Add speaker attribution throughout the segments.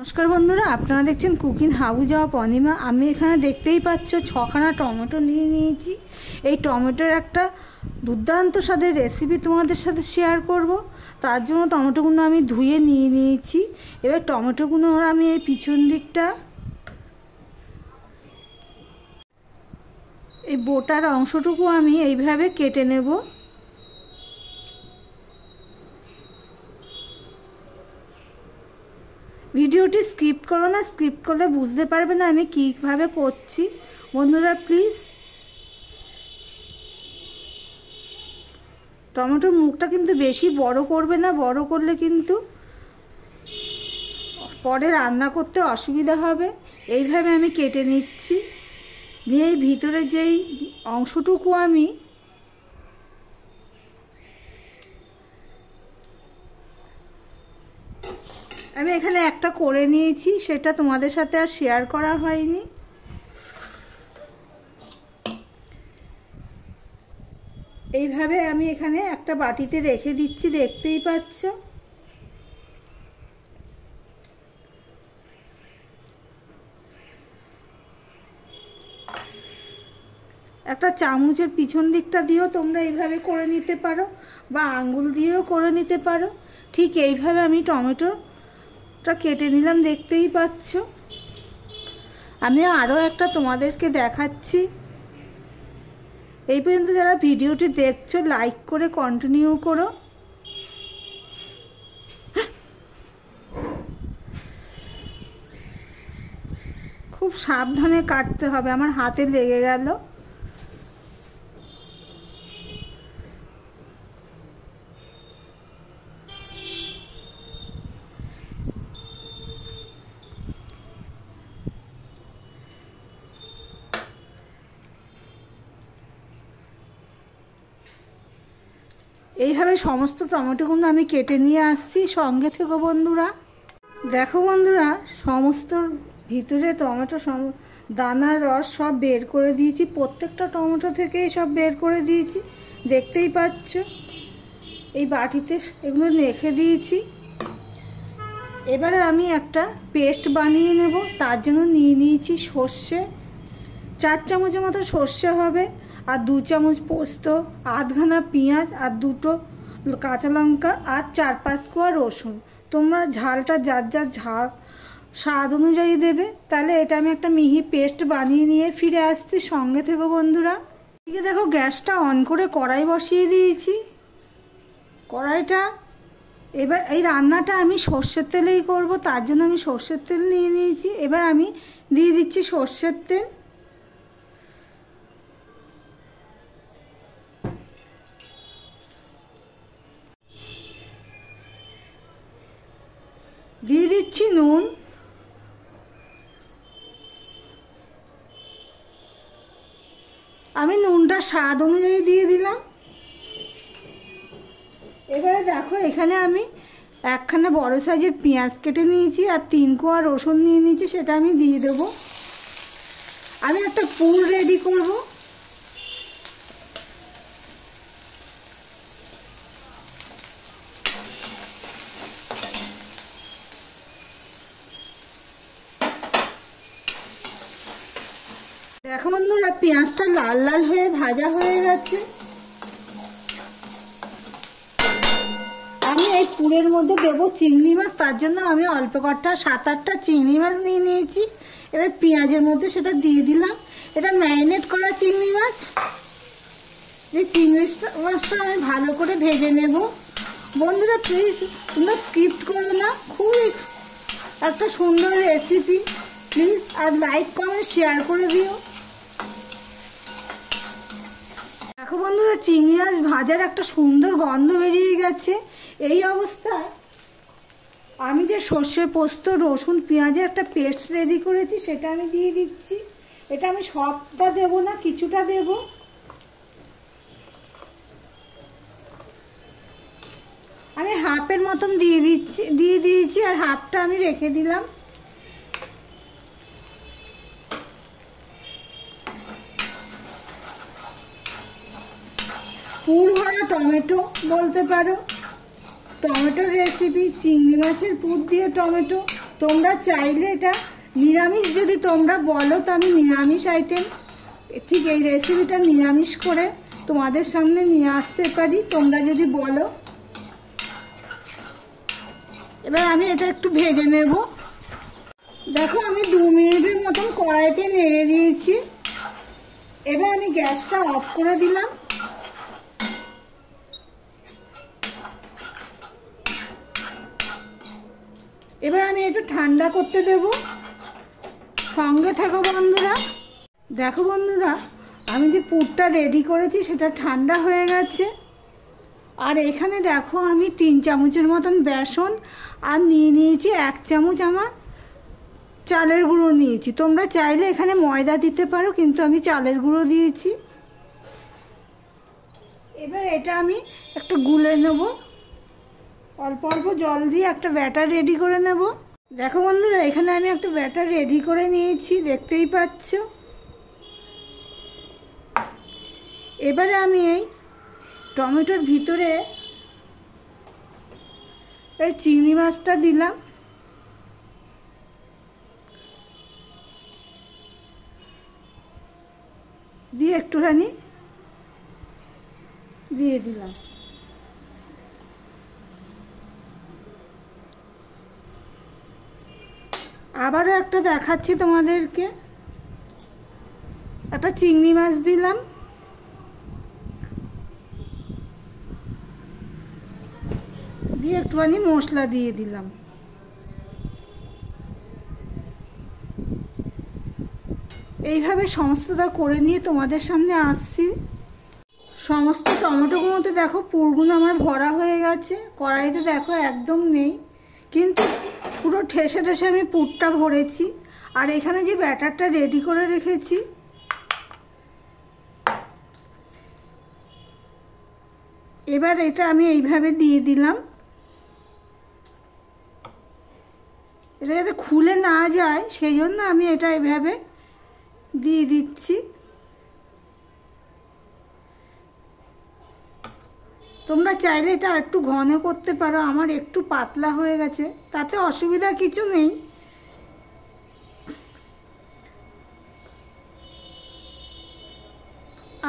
Speaker 1: নমস্কার বন্ধুরা, আপনারা দেখছেন কুকিং হাউস অফ অনিমা। আমি এখানে দেখতেই পাচ্ছ 6খানা টমেটো নিয়ে নিয়েছি। এই টমেটোর একটা দুর্দান্ত স্বাদের রেসিপি তোমাদের সাথে শেয়ার করব। তার জন্য টমেটোগুলো আমি ধুয়ে নিয়ে নিয়েছি। এবার টমেটোগুলো আমি এই পিছন দিকটা, এই বোটার অংশটুকু আমি এইভাবে কেটে নেব। ভিডিওটি স্কিপ করো না, স্কিপ করলে বুঝতে পারবে না আমি কীভাবে করছি। বন্ধুরা প্লিজ টমেটোর মুখটা কিন্তু বেশি বড় করবে না, বড় করলে কিন্তু পরে রান্না করতে অসুবিধা হবে। এইভাবে আমি কেটে নিচ্ছি, নিয়ে এই ভিতরে যেই অংশটুকু আমি এখানে একটা করে নিয়েছি, সেটা তোমাদের সাথে আর শেয়ার করা হয়নি। এইভাবে আমি এখানে একটা বাটিতে রেখে দিচ্ছি, দেখতেই পাচ্ছ। একটা চামচের পিছন দিকটা দিয়েও তোমরা এইভাবে করে নিতে পারো, বা আঙ্গুল দিয়েও করে নিতে পারো। ঠিক এইভাবে আমি টমেটোটা কেটে নিলাম, দেখতেই পাচ্ছ। আমি আরও একটা তোমাদেরকে দেখাচ্ছি। এই পর্যন্ত যারা ভিডিওটি দেখছো লাইক করে কন্টিনিউ করো। খুব সাবধানে কাটতে হবে, আমার হাতে লেগে গেল। এইভাবে সমস্ত টমেটোগুলো আমি কেটে নিয়ে আসছি, সঙ্গে থেকো বন্ধুরা। দেখো বন্ধুরা, সমস্ত ভিতরে টমেটো দানার রস সব বের করে দিয়েছি, প্রত্যেকটা টমেটো থেকেই সব বের করে দিয়েছি, দেখতেই পাচ্ছ। এই বাটিতে এগুলো রেখে দিয়েছি। এবারে আমি একটা পেস্ট বানিয়ে নেব। তার জন্য নিয়ে নিয়েছি সর্ষে, 4 চামচের মতো সর্ষে হবে, আর 2 চামচ পোস্ত, আধখানা পেঁয়াজ, আর 2টো কাঁচা লঙ্কা, আর 4-5 কোয়া রসুন। তোমরা ঝালটা যার যার ঝাল স্বাদ অনুযায়ী দেবে। তাহলে এটা আমি একটা মিহি পেস্ট বানিয়ে নিয়ে ফিরে আসছি, সঙ্গে থেকো বন্ধুরা। এদিকে দেখো গ্যাসটা অন করে কড়াই বসিয়ে দিয়েছি। কড়াইটা এবার এই রান্নাটা আমি সর্ষের তেলেই করব, তার জন্য আমি সর্ষের তেল নিয়ে নিয়েছি। এবার আমি দিয়ে দিচ্ছি সর্ষের তেল। দিয়ে দিচ্ছি নুন, আমি নুনটা স্বাদ অনুযায়ী দিয়ে দিলাম। এবারে দেখো এখানে আমি একখানা বড় সাইজের পেঁয়াজ কেটে নিয়েছি, আর 3 কোয়া রসুন নিয়ে নিয়েছি, সেটা আমি দিয়ে দেবো। আমি একটা পুর রেডি করব। দেখো বন্ধুরা, পেঁয়াজটা লাল লাল হয়ে ভাজা হয়ে গেছে। আমি এই পুরের মধ্যে দেবো চিংড়ি মাছ, তার জন্য আমি অল্প কটা 7-8টা চিংড়ি মাছ নিয়ে নিয়েছি। এবার পেঁয়াজের মধ্যে সেটা দিয়ে দিলাম। এটা ম্যারিনেট করা চিংড়ি মাছ। এই চিংড়ি মাছটা আমি ভালো করে ভেজে নেব। বন্ধুরা প্লিজ তোমরা স্কিপ করো না, খুবই একটা সুন্দর রেসিপি। প্লিজ আর লাইক কমেন্ট শেয়ার করে দিও। দেখো বন্ধুরা, চিংড়ি মাছ ভাজার একটা সুন্দর গন্ধ বেরিয়ে গেছে। এই অবস্থায় আমি যে সর্ষে, পোস্ত, রসুন, পেঁয়াজের একটা পেস্ট রেডি করেছি, সেটা আমি দিয়ে দিচ্ছি। এটা আমি সবটা দেবো না, কিছুটা দেব। আমি হাফের মতন দিয়ে দিয়েছি, আর হাফটা আমি রেখে দিলাম। পুর ভরা টমেটো বলতে পারো। টমেটোর রেসিপি, চিংড়ি মাছের পুর দিয়ে টমেটো। তোমরা চাইলে এটা নিরামিষ যদি তোমরা বলো তো আমি নিরামিষ আইটেম ঠিক এই রেসিপিটা নিরামিষ করে তোমাদের সামনে নিয়ে আসতে পারি, তোমরা যদি বলো। এবার আমি এটা একটু ভেজে নেব। দেখো আমি 2 মিনিটের মতন কড়াইতে নেড়ে দিয়েছি। এবার আমি গ্যাসটা অফ করে দিলাম। এবার আমি একটু ঠান্ডা করতে দেব। সঙ্গে থাকো বন্ধুরা। দেখো বন্ধুরা, আমি যে পুরটা রেডি করেছি সেটা ঠান্ডা হয়ে গেছে। আর এখানে দেখো আমি 3 চামচের মতন বেসন আর নিয়ে নিয়েছি 1 চামচ আমার চালের গুঁড়ো নিয়েছি। তোমরা চাইলে এখানে ময়দা দিতে পারো, কিন্তু আমি চালের গুঁড়ো দিয়েছি। এবার এটা আমি একটু গুলে নেব, অল্প অল্প জল দিয়ে একটা ব্যাটার রেডি করে নেব। দেখো বন্ধুরা, এখানে আমি একটা ব্যাটার রেডি করে নিয়েছি, দেখতেই পাচ্ছ। এবারে আমি এই টমেটোর ভিতরে এই চিংড়ি মাছটা দিলাম। দিয়ে একটুখানি দিয়ে দিলাম। আবারও একটা দেখাচ্ছি তোমাদেরকে, একটা চিংড়ি মাছ দিলাম। দিয়ে একটুখানি মশলা দিয়ে দিলাম। এইভাবে সমস্তটা করে নিয়ে তোমাদের সামনে আসছি। সমস্ত টমেটোগুলোতে দেখো পুরগুলো আমার ভরা হয়ে গেছে। কড়াইতে দেখো একদম নেই, কিন্তু পুরো ঠেসে ঠেসে আমি পুরটা ভরেছি। আর এখানে যে ব্যাটারটা রেডি করে রেখেছি, এবার এটা আমি এইভাবে দিয়ে দিলাম। এটা যাতে খুলে না যায় সেই জন্য আমি এটা এইভাবে দিয়ে দিচ্ছি। তোমরা চাইলে এটা একটু ঘন করতে পারো, আমার একটু পাতলা হয়ে গেছে, তাতে অসুবিধা কিছু নেই।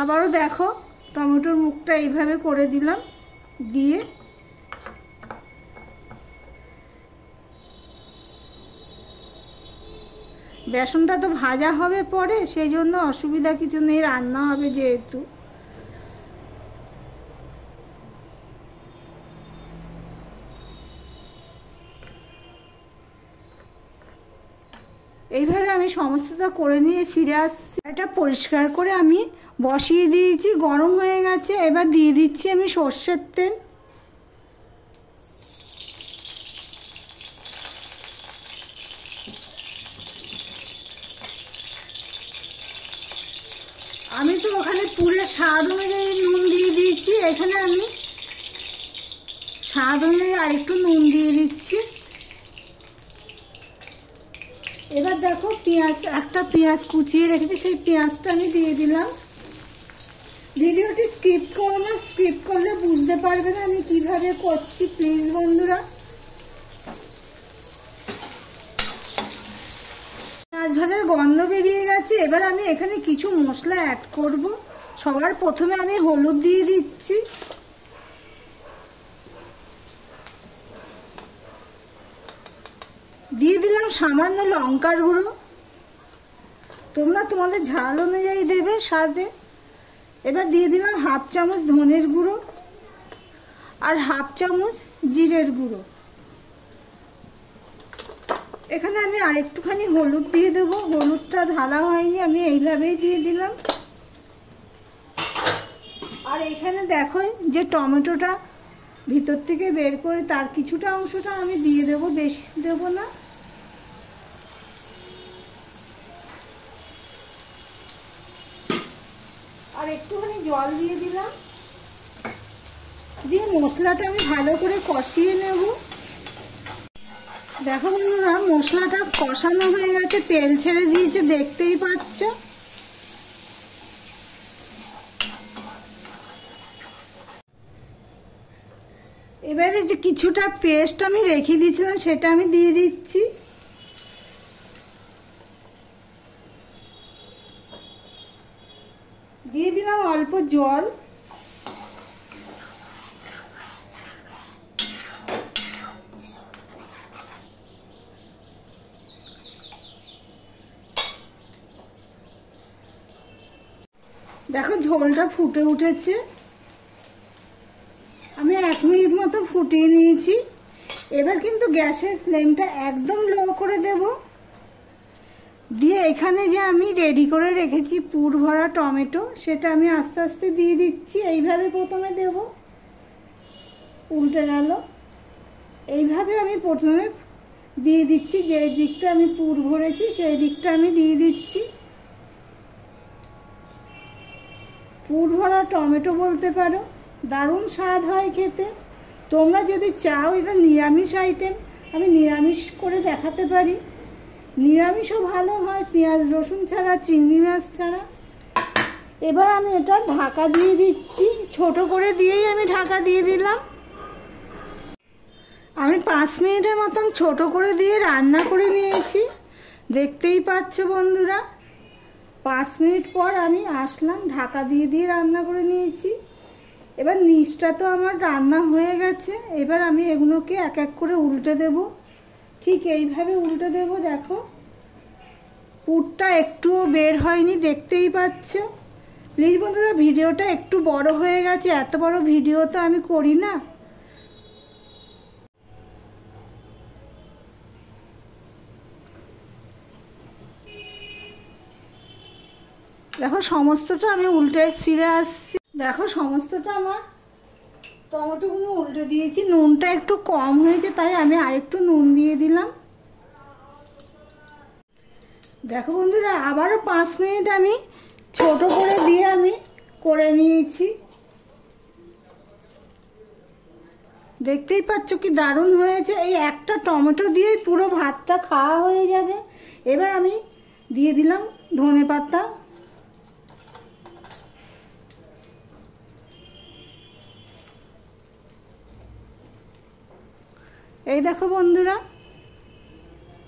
Speaker 1: আবারও দেখো টমেটোর মুখটা এইভাবে করে দিলাম। দিয়ে বেসনটা তো ভাজা হবে পরে, সেই জন্য অসুবিধা কিছু নেই, রান্না হবে যেহেতু। এইভাবে আমি সমস্তটা করে নিয়ে ফিরে আসছি। এটা পরিষ্কার করে আমি বসিয়ে দিয়েছি, গরম হয়ে গেছে। এবার দিয়ে দিচ্ছি আমি সর্ষের তেল। আমি তো ওখানে পুরে স্বাদ অনুযায়ী নুন দিয়ে দিয়েছি, এখানে আমি স্বাদ অনুযায়ী আরেকটু নুন দিয়ে দিচ্ছি। এবার দেখো একটা পেঁয়াজ কুচিয়ে রেখেছি, সেই পেঁয়াজটা আমি দিয়ে দিলাম। ভিডিওটি স্কিপ করো না, স্কিপ করলে বুঝতে পারবে না আমি কিভাবে করছি, প্লিজ বন্ধুরা। পেঁয়াজ ভাজার গন্ধ বেরিয়ে গেছে। এবার আমি এখানে কিছু মশলা অ্যাড করব। সবার প্রথমে আমি হলুদ দিয়ে দিচ্ছি। দিয়ে দিলাম সামান্য লঙ্কার গুঁড়ো, তোমরা তোমাদের ঝাল অনুযায়ী দেবে স্বাদে। এবার দিয়ে দিলাম 1/2 চামচ ধনের গুঁড়ো আর 1/2 চামচ জিরের গুঁড়ো। এখানে আমি আরেকটুখানি হলুদ দিয়ে দেবো, হলুদটা ঢালা হয়নি, আমি এইভাবেই দিয়ে দিলাম। আর এখানে দেখো যে টমেটোটা ভিতর থেকে বের করে তার কিছুটা অংশটা আমি দিয়ে দেবো, বেশি দেবো না। আর একটুখানি জল দিয়ে দিলাম। দিয়ে মশলাটা আমি ভালো করে কষিয়ে নেব। দেখো বন্ধুরা, মশলাটা কষানো হয়ে গেছে, তেল ছেড়ে দিয়েছে, দেখতেই পাচ্ছ। এবারে যে কিছুটা পেস্ট আমি রেখে দিয়েছিলাম সেটা আমি দিয়ে দিচ্ছি। দিয়ে দিলাম অল্প জল। দেখো ঝোলটা ফুটে উঠেছে। আমি 1 মিনিট মতো ফুটিয়ে নিয়েছি। এবার কিন্তু গ্যাসের ফ্লেমটা একদম লো করে দেব। দিয়ে এখানে যে আমি রেডি করে রেখেছি পুর ভরা টমেটো, সেটা আমি আস্তে আস্তে দিয়ে দিচ্ছি। এইভাবে প্রথমে দেব, উল্টে গেল। এইভাবে আমি প্রথমে দিয়ে দিচ্ছি, যে দিকটা আমি পুর ভরেছি সেই দিকটা আমি দিয়ে দিচ্ছি। পুর ভরা টমেটো বলতে পারো, দারুণ স্বাদ হয় খেতে। তোমরা যদি চাও এটা নিরামিষ আইটেম, আমি নিরামিষ করে দেখাতে পারি। নিরামিষও ভালো হয়, পেঁয়াজ রসুন ছাড়া, চিংড়ি মাছ ছাড়া। এবার আমি এটা ঢাকা দিয়ে দিচ্ছি, ছোট করে দিয়েই আমি ঢাকা দিয়ে দিলাম। আমি 5 মিনিটের মতন ছোট করে দিয়ে রান্না করে নিয়েছি, দেখতেই পাচ্ছ বন্ধুরা। 5 মিনিট পর আমি আসলাম, ঢাকা দিয়ে দিয়ে রান্না করে নিয়েছি। এবার নিচটা তো আমার রান্না হয়ে গেছে। এবার আমি এগুলোকে এক এক করে উল্টে দেব। ঠিক এইভাবে উল্টে দেব। দেখো পুরটা একটুও বের হয়নি, দেখতেই পাচ্ছ। প্লিজ বন্ধুরা, ভিডিওটা একটু বড় হয়ে গেছে, এত বড় ভিডিও তো আমি করি না। দেখো সমস্তটা আমি উল্টে ফিরে আসছি। দেখো সমস্তটা আমার টমেটোগুলো উল্টে দিয়েছি। নুনটা একটু কম হয়েছে, তাই আমি আরেকটু নুন দিয়ে দিলাম। দেখো বন্ধুরা, আবারও 5 মিনিট আমি ছোট করে দিয়ে আমি করে নিয়েছি। দেখতেই পাচ্ছ কি দারুণ হয়েছে। এই একটা টমেটো দিয়েই পুরো ভাতটা খাওয়া হয়ে যাবে। এবার আমি দিয়ে দিলাম ধনেপাতা। এই দেখো বন্ধুরা,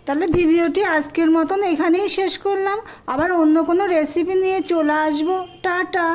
Speaker 1: তাহলে ভিডিওটি আজকের মতন এখানেই শেষ করলাম। আবার অন্য কোনো রেসিপি নিয়ে চলে আসবো। টাটা।